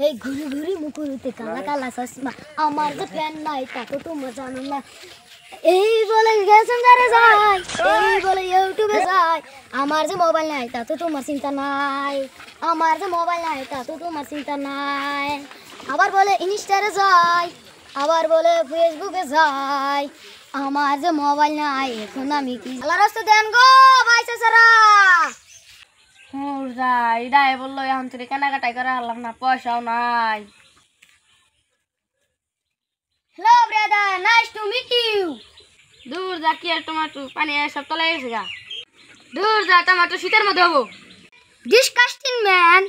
এই ঘুরি ঘুরি মুকুরুতে কালা কালা চশমা আমার যে প্যান নাই তা তো তোমরা জানো না এই বলে মেসেঞ্জারে যায় এই বলে ইউটিউবে যায় আমার যে মোবাইল নাই তা তো তোমার চিন্তা নাই আমার যে মোবাইল নাই তা তো তোমার চিন্তা নাই আবার বলে ইনস্টারে যায় আবার বলে ফেসবুকে যায় আমার যে মোবাইল নাই এখন আমি কি আল্লাহ রাস্তা দেন গো ভাই চাচারা মুরজা ইডাই বললো এখন তুই কেনাকাটাই করা হলাম না পয়সাও নাই। Hello brother nice to meet you দূর যা কি আর টমেটো পানি সব তলে গেছে গা দূর যা টমেটো শীতের মধ্যে হবো ডিসকাস্টিং ম্যান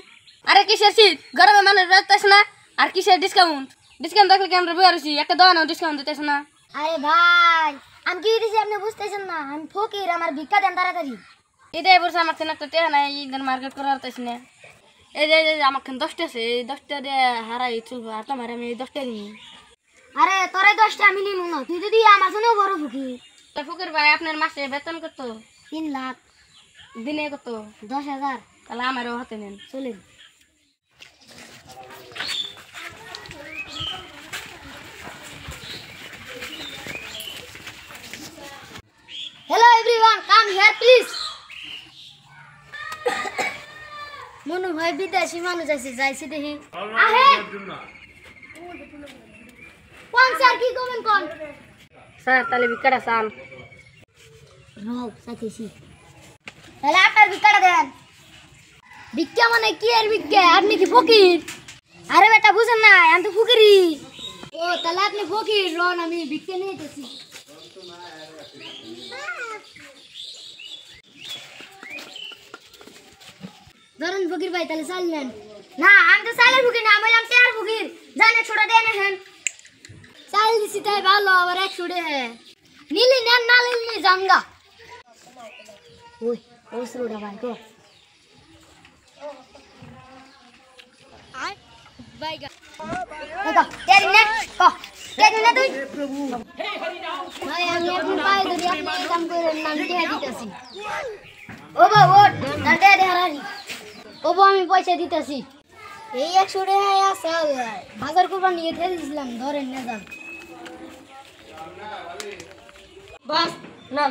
আরে কিসের শীত গরমে মানুষ বাঁচতেছে না আর কিসের ডিসকাউন্ট ডিসকাউন্ট দেখলে কি আমরা বেরোছি একটা দোকানেও ডিসকাউন্ট দিতেছে না। আরে ভাই আমি কি দিছি আপনি বুঝতেছেন না আমি ফকির আমার ভিক্ষা দেন তাড়াতাড়ি এটাই বলছে আমার কেন একটা টেহা নাই ঈদের মার্কেট করার তাইছি না এই যে আমার কেন 10টা আছে এই 10টা দিয়ে হারাই চলবো আর তোমার আমি এই 10টা নিই। আরে তোরে 10টা আমি নিমু না তুই যদি আমার জন্য বড় ফকির ফকির ভাই আপনার মাসে বেতন কত? 3 লাখ দিনে কত? 10,000 তাহলে আমারও হাতে নেন চলেন। Hello everyone, come here please. Manu ভাই বিদেশি মানুষ আছে যাইছি দেখি আহেন কোন স্যার কি কমেন কোন স্যার তাহলে ভিক্ষাটা চান রও সাথেছি তাহলে আপনার ভিক্ষাটা দেন। ভিক্ষা মানে কি এর ভিক্ষা আপনি কি ফকির? আরে বেটা বুঝেন না আমি তো ফকিরি। ও তাহলে আপনি ফকির রন আমি ভিক্ষা নিয়ে যেতেছি। ধরুন ফকির ভাই তাহলে চাল নেন। না আমি তো চালের ফকির না আমি বললাম টেয়ার ফকির জানে ছোটা দেন হেন চাল দিছি তাই ভালো আবার 100 টাকা নিলি নেন না নিলি জাঙ্গা ওই ও ছোটা ভাই গো আই বাইগা দেখো তেরি না কো তেরি না তুই ভাই আমি আপনি পাই যদি আপনি কাম করেন না আমি টাকা দিতেছি ও বা ও দাঁড়ে দে হারানি ও বা আমি পয়সা দিতেছি এই 100 টাকা আছে বাজার করবার নিয়ে ঠেলে দিছিলাম ধরেন না যান বস না